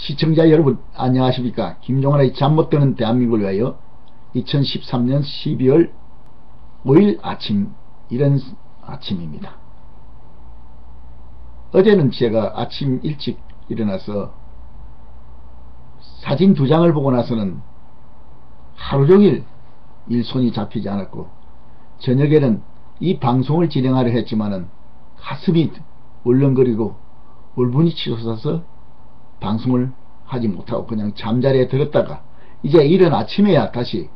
시청자 여러분 안녕하십니까. 김종환의 잠 못 드는 대한민국을 위하여 2013년 12월 5일 아침, 이런 아침입니다. 어제는 제가 아침 일찍 일어나서 사진 2장을 보고 나서는 하루종일 일손이 잡히지 않았고, 저녁에는 이 방송을 진행하려 했지만은 가슴이 울렁거리고 울분이 치솟아서 방송을 하지 못하고 그냥 잠자리에 들었다가 이제 이른 아침에야 다시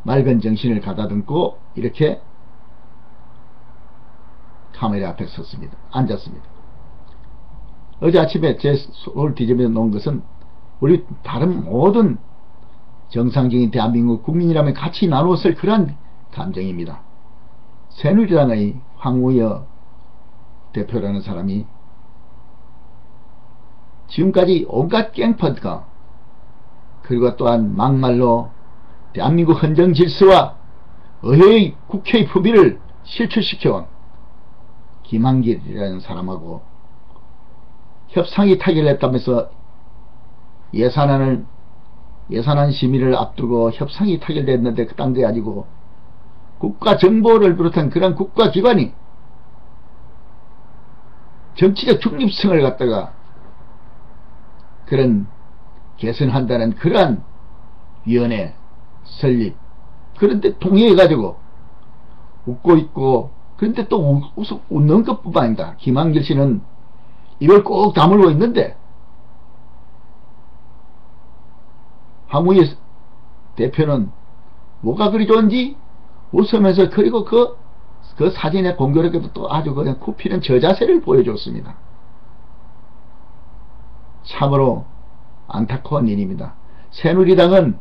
맑은 정신을 가다듬고 이렇게 카메라 앞에 섰습니다. 앉았습니다. 어제 아침에 제 손을 뒤집어 놓은 것은 우리 다른 모든 정상적인 대한민국 국민이라면 같이 나누었을 그런 감정입니다. 새누리당의 황우여 대표라는 사람이 지금까지 온갖 깽판과 그리고 또한 막말로 대한민국 헌정질서와 의회의 국회의 품위를 실추시켜온 김한길이라는 사람하고 협상이 타결했다면서 예산안 심의를 앞두고 협상이 타결됐는데 그딴 게 아니고 국가정보를 비롯한 그런 국가기관이 정치적 중립성을 갖다가 그런 개선한다는 그러한 위원회 설립, 그런데 동의해가지고 웃고 있고, 그런데 또 웃는 것뿐만 아니다. 김한길 씨는 입을 꼭 다물고 있는데 황우여 대표는 뭐가 그리 좋은지 웃으면서, 그리고 그 사진의 공교롭게도 또 아주 그냥 굽히는 저자세를 보여줬습니다. 참으로 안타까운 일입니다. 새누리당은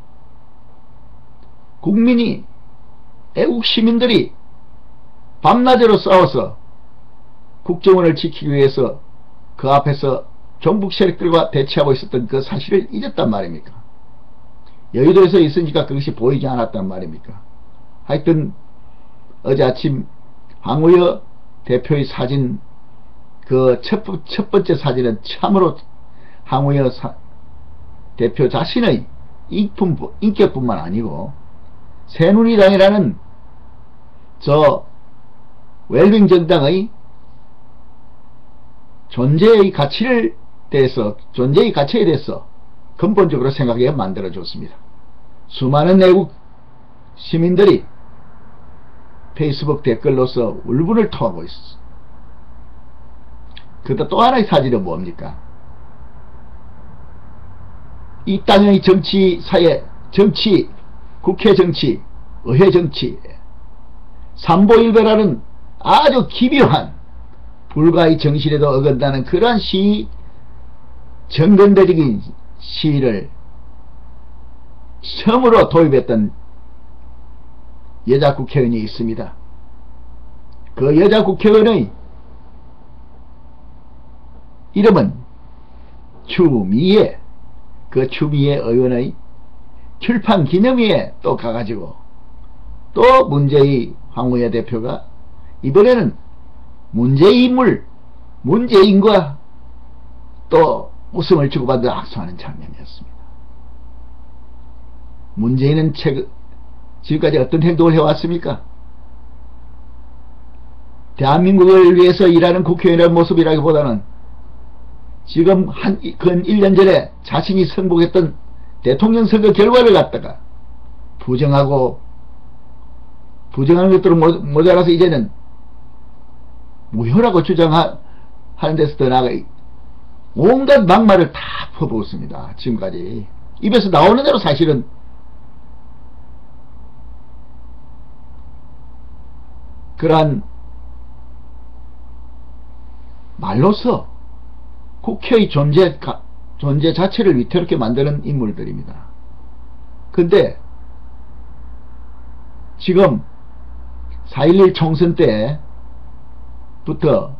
국민이, 애국 시민들이 밤낮으로 싸워서 국정원을 지키기 위해서 그 앞에서 종북 세력들과 대치하고 있었던 그 사실을 잊었단 말입니까? 여의도에서 있으니까 그것이 보이지 않았단 말입니까? 하여튼 어제 아침 황우여 대표의 사진, 그 첫 번째 사진은 참으로 황우여 대표 자신의 인격뿐만 아니고 새누리당이라는 저 웰빙 정당의 존재의 가치에 대해서 근본적으로 생각하게 만들어줬습니다. 수많은 애국 시민들이 페이스북 댓글로서 울분을 토하고 있었어. 그런데 또 하나의 사진은 뭡니까? 이 땅의 정치 사회, 정치, 국회 정치, 의회 정치, 삼보일배라는 아주 기묘한 불가의 정신에도 어긋나는 그러한 정근대적인 시위를 처음으로 도입했던 여자 국회의원이 있습니다. 그 여자 국회의원의 이름은 추미애. 그 추미애 의원의 출판 기념회에 또 가가지고 또 문재인 황우여 대표가 이번에는 문재인과 또 웃음을 주고받아 악수하는 장면이었습니다. 문재인은 지금까지 어떤 행동을 해왔습니까? 대한민국을 위해서 일하는 국회의원의 모습이라기보다는 지금 근 1년 전에 자신이 승복했던 대통령 선거 결과를 갖다가 부정하는 것들은 모자라서 이제는 무효라고 주장하는 데서 더 나아가 온갖 막말을 다 퍼부었습니다. 지금까지 입에서 나오는 대로 사실은 그러한 말로서 국회의 존재 자체를 위태롭게 만드는 인물들입니다. 근데 지금 4.11 총선 때부터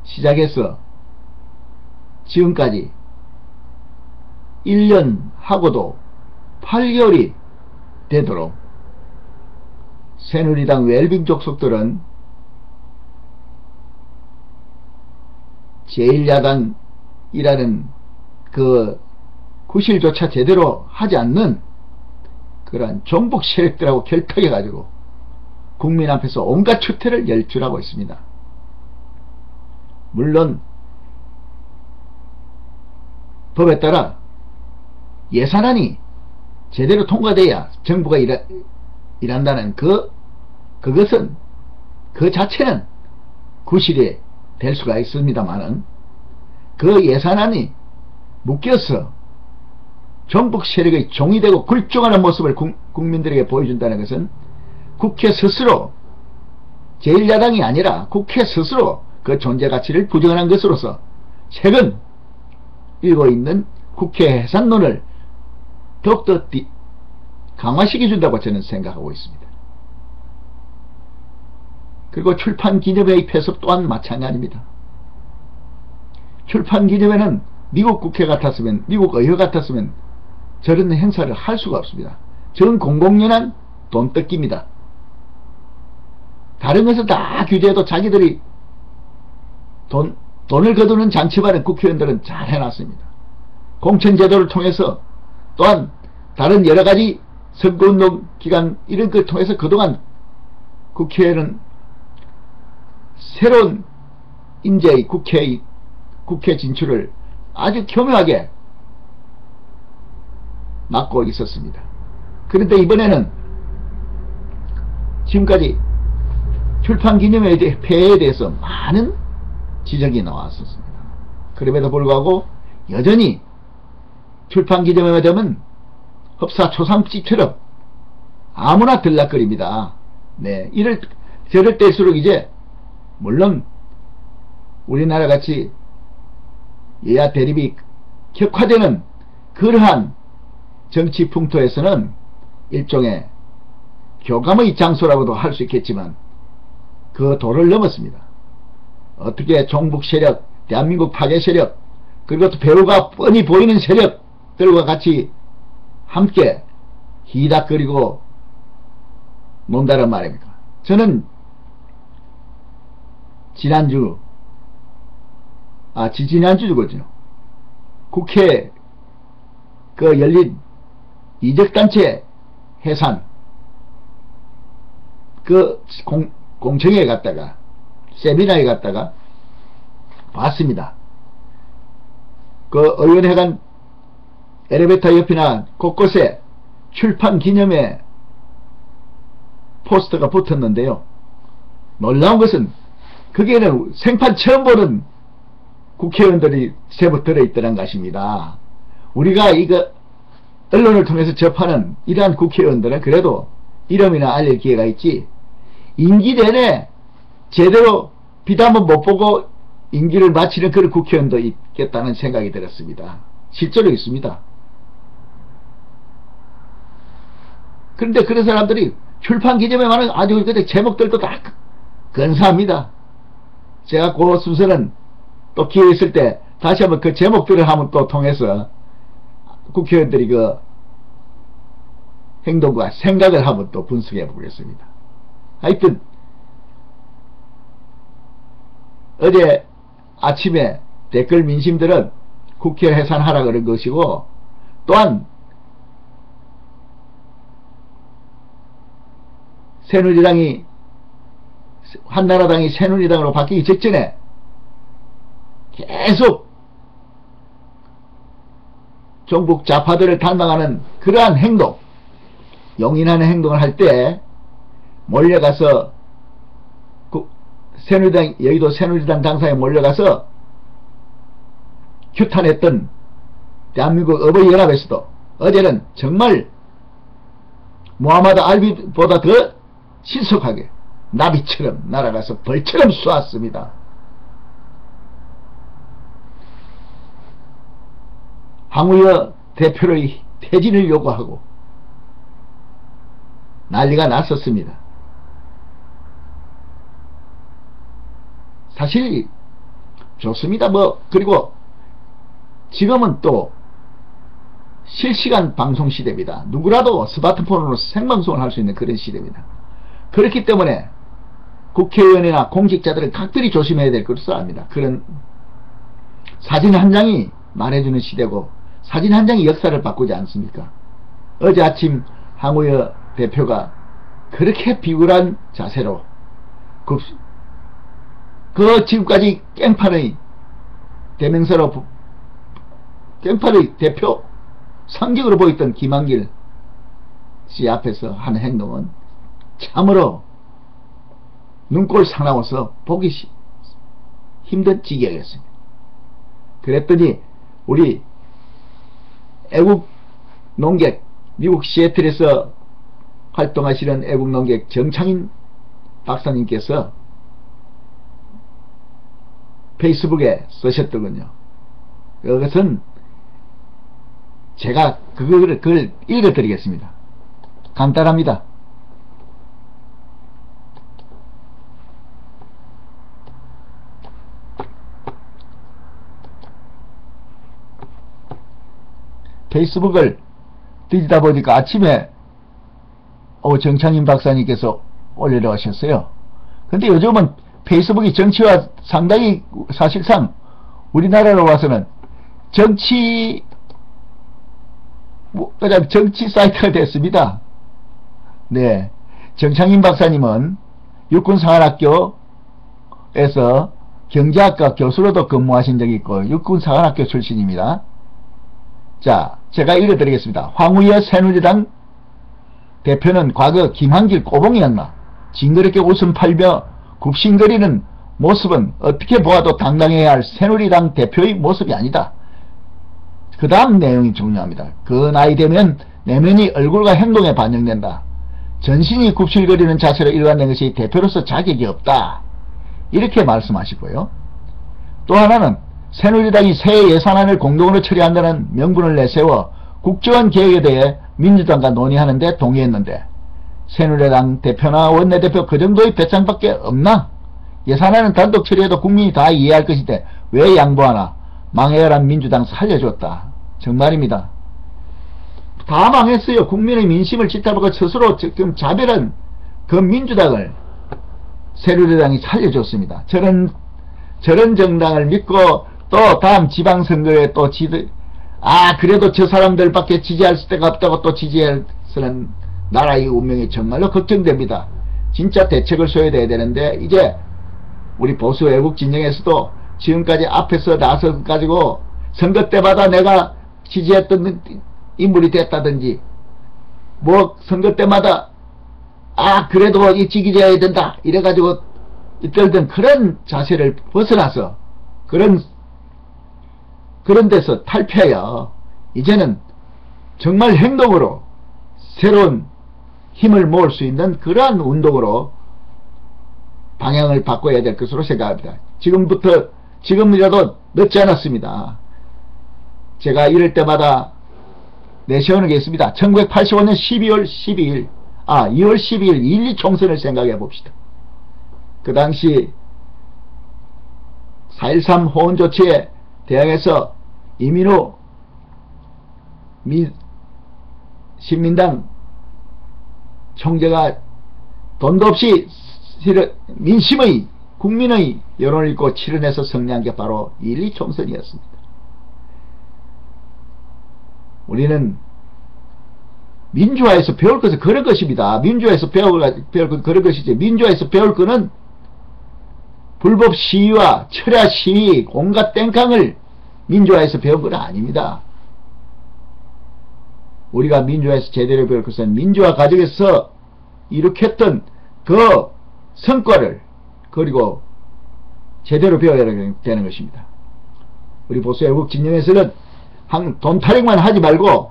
시작해서 지금까지 1년 하고도 8개월이 되도록 새누리당 웰빙 족속들은 제1야당이라는 그 구실조차 제대로 하지 않는 그러한 종북 세력들하고 결탁해 가지고 국민 앞에서 온갖 추태를 열출하고 있습니다. 물론 법에 따라 예산안이 제대로 통과돼야 정부가 일한다는 그것은 그 자체는 구실이 될 수가 있습니다만은, 그 예산안이 묶여서 종북 세력의 종이 되고 굴종하는 모습을 국민들에게 보여준다는 것은 국회 스스로, 제1야당이 아니라 국회 스스로 그 존재 가치를 부정하는 것으로서 최근 일고 있는 국회 해산론을 더욱더 강화시켜준다고 저는 생각하고 있습니다. 그리고 출판기념회의 폐습 또한 마찬가지입니다. 출판기념회는 미국 국회 같았으면, 미국 의회 같았으면 저런 행사를 할 수가 없습니다. 전 공공연한 돈뜯기입니다. 다른 것은 다 규제해도 자기들이 돈을 거두는 장치반은 국회의원들은 잘 해놨습니다. 공천제도를 통해서, 또한 다른 여러가지 선거운동 기간 이런 걸 통해서 그동안 국회에는 새로운 인재의 국회 진출을 아주 교묘하게 막고 있었습니다. 그런데 이번에는 지금까지 출판기념회의 폐해에 대해서 많은 지적이 나왔었습니다. 그럼에도 불구하고 여전히 출판기념회가 되면 흡사초상집처럼 아무나 들락거립니다. 네, 저럴 때일수록 이제 물론 우리나라 같이 여야 대립이 격화되는 그러한 정치 풍토에서는 일종의 교감의 장소라고도 할 수 있겠지만 그 도를 넘었습니다. 어떻게 종북 세력, 대한민국 파괴 세력, 그리고 또 배우가 뻔히 보이는 세력들과 같이 함께 히닥거리고 논다란 말입니까? 저는 지지난주죠. 국회 열린 이적단체 해산 공청회에 갔다가 세미나에 갔다가 봤습니다. 의원회관 엘리베이터 옆이나 곳곳에 출판 기념회 포스터가 붙었는데요. 놀라운 것은 거기에는 생판 처음 보는 국회의원들이 제법 들어있더란 것입니다. 우리가 언론을 통해서 접하는 이러한 국회의원들은 그래도 이름이나 알릴 기회가 있지, 임기 내내 제대로 비도 한번 못 보고 임기를 마치는 그런 국회의원도 있겠다는 생각이 들었습니다. 실제로 있습니다. 그런데 그런 사람들이 출판기념회만은 아주 제목들도 다 근사합니다. 제가 그 순서는 또 기회 있을 때 다시 한번 그 제목들을 한번 또 통해서 국회의원들이 행동과 생각을 한번 또 분석해 보겠습니다. 하여튼 어제 아침에 댓글 민심들은 국회 해산하라 그런 것이고, 또한 한나라당이 새누리당으로 바뀌기 직전에 계속 종북 좌파들을 닮아가는 그러한 행동, 용인하는 행동을 할 때 몰려가서 여의도 새누리당 당사에 몰려가서 규탄했던 대한민국 어버이연합에서도 어제는 정말 무하마드 알비보다 더 신속하게 나비처럼 날아가서 벌처럼 쏘았습니다. 황우여 대표의 퇴진을 요구하고 난리가 났었습니다. 사실 좋습니다. 그리고 지금은 또 실시간 방송 시대입니다. 누구라도 스마트폰으로 생방송을 할 수 있는 그런 시대입니다. 그렇기 때문에 국회의원이나 공직자들은 각별히 조심해야 될 것으로 압니다. 그런 사진 한 장이 말해주는 시대고 사진 한 장이 역사를 바꾸지 않습니까? 어제 아침 황우여 대표가 그렇게 비굴한 자세로 그 지금까지 깽판의 대명사로 깽판의 대표 상징으로 보였던 김한길 씨 앞에서 하는 행동은 참으로 눈꼴 사나워서 보기 힘든 지경이었습니다. 그랬더니 우리 애국 농객, 미국 시애틀에서 활동하시는 애국 농객 정창인 박사님께서 페이스북에 쓰셨더군요. 그것은 제가 그걸 읽어드리겠습니다. 간단합니다. 페이스북을 뒤지다 보니까 아침에 정창인 박사님께서 올려놓으셨어요. 근데 요즘은 페이스북이 정치와 상당히 사실상 우리나라로 와서는 그냥 정치 사이트가 됐습니다. 네. 정창인 박사님은 육군사관학교에서 경제학과 교수로도 근무하신 적이 있고 육군사관학교 출신입니다. 자, 제가 읽어드리겠습니다. 황우여 새누리당 대표는 과거 김한길 꼬봉이었나? 징그럽게 웃음 팔며 굽신거리는 모습은 어떻게 보아도 당당해야 할 새누리당 대표의 모습이 아니다. 그 다음 내용이 중요합니다. 그 나이 되면 내면이 얼굴과 행동에 반영된다. 전신이 굽실거리는 자세로 일관된 것이 대표로서 자격이 없다. 이렇게 말씀하시고요. 또 하나는 새누리당이 새 예산안을 공동으로 처리한다는 명분을 내세워 국정원 개혁에 대해 민주당과 논의하는데 동의했는데 새누리당 대표나 원내대표 그 정도의 배짱밖에 없나? 예산안은 단독 처리해도 국민이 다 이해할 것인데 왜 양보하나? 망해야란 민주당 살려줬다. 정말입니다. 다 망했어요. 국민의 민심을 짓밟고 스스로 지금 자멸한 그 민주당을 새누리당이 살려줬습니다. 저런 정당을 믿고 또 다음 지방선거에 또 그래도 저 사람들밖에 지지할 데가 없다고 또 지지하는 나라의 운명이 정말로 걱정됩니다. 진짜 대책을 세워야 되는데 이제 우리 보수 외국 진영에서도 지금까지 앞에서 나서 가지고 선거 때마다 내가 지지했던 인물이 됐다든지 뭐 선거 때마다 그래도 이 지지해야 된다 이래가지고 이끌던 그런 자세를 벗어나서 그런 데서 탈피하여 이제는 정말 행동으로 새로운 힘을 모을 수 있는 그러한 운동으로 방향을 바꿔야 될 것으로 생각합니다. 지금이라도 늦지 않았습니다. 제가 이럴 때마다 내세우는 게 있습니다. 1985년 2월 12일 2.12 총선을 생각해 봅시다. 그 당시 4.13 호원 조치에 대항해서 이민호 신민당 총재가 돈도 없이 민심의 국민의 여론을 읽고 치러내서 승리한 게 바로 2.12 총선이었습니다. 우리는 민주화에서 배울 것은 그런 것입니다. 민주화에서 배울 것은 그런 것이지. 민주화에서 배울 것은 불법 시위와 철야 시위, 온갖 땡깡을 민주화에서 배운 건 아닙니다. 우리가 민주화에서 제대로 배울 것은 민주화 과정에서 일으켰던 그 성과를 그리고 제대로 배워야 되는 것입니다. 우리 보수 외국 진영에서는 돈 타령만 하지 말고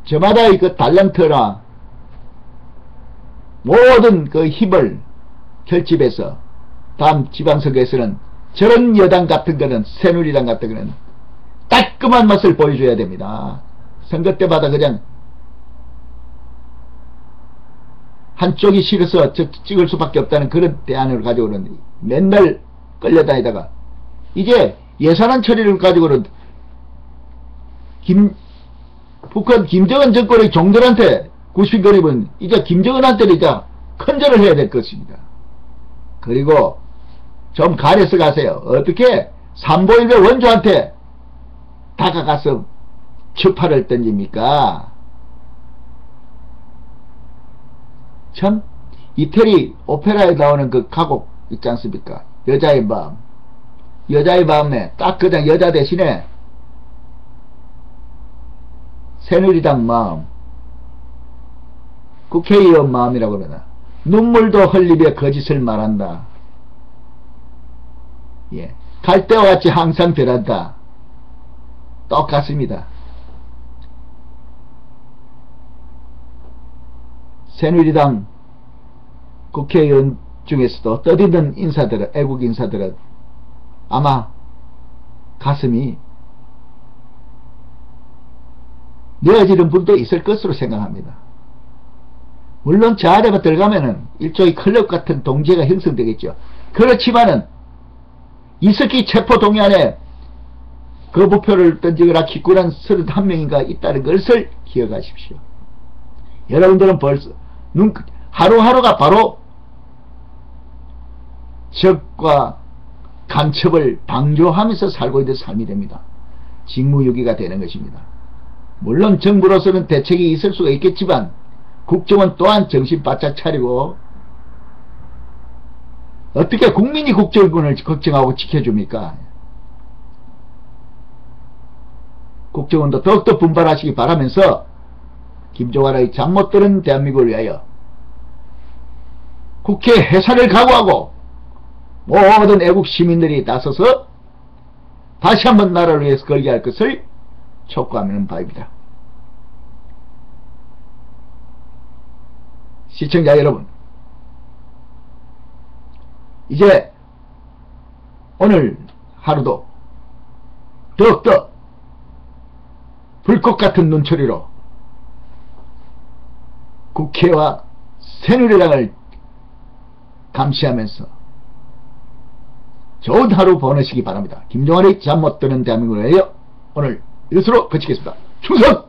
저마다의 그 달란트나 모든 그 힘을 결집해서 다음 지방선거에서는 저런 여당 같은 거는 새누리당 같은 거는 따끔한 맛을 보여줘야 됩니다. 선거 때마다 그냥 한쪽이 싫어서 찍을 수밖에 없다는 그런 대안을 가지고는 맨날 끌려다니다가 이제 예산안 처리를 가지고는 북한 김정은 정권의 종들한테 구실거리면 이제 김정은한테는 이제 큰절을 해야 될 것입니다. 그리고 좀 가려서 가세요. 어떻게 삼보일배 원조한테 다가가서 추파를 던집니까? 참 이태리 오페라에 나오는 그 가곡 있지 않습니까? 여자의 마음. 여자의 마음에 딱 그냥 여자 대신에 새누리당 마음, 국회의원 마음이라고 그러나 눈물도 흘리며 거짓을 말한다. 예, 갈대와 같이 항상 변한다. 똑같습니다. 새누리당 국회의원 중에서도 떠드는 인사들은, 애국 인사들은 아마 가슴이 내어지는 분도 있을 것으로 생각합니다. 물론 저 아래만 들어가면은 일종의 클럽 같은 동지가 형성되겠죠. 그렇지만은 이석기 체포동의안에 거부표를 던지거나 기권한 31명인가 있다는 것을 기억하십시오. 여러분들은 벌써 하루하루가 바로 적과 간첩을 방조하면서 살고 있는 삶이 됩니다. 직무유기가 되는 것입니다. 물론 정부로서는 대책이 있을 수가 있겠지만 국정원 또한 정신 바짝 차리고 어떻게 국민이 국정원을 걱정하고 지켜줍니까? 국정원도 더욱더 분발하시기 바라면서 김종환의 잠 못 드는 대한민국을 위하여 국회 해산을 각오하고 모든 애국 시민들이 나서서 다시 한번 나라를 위해서 걸게 할 것을 촉구하는 바입니다. 시청자 여러분, 이제 오늘 하루도 더욱더 불꽃 같은 눈초리로 국회와 새누리당을 감시하면서 좋은 하루 보내시기 바랍니다. 김종환의 잠 못 드는 대한민국을 위하여 오늘 이것으로 그치겠습니다. 충성!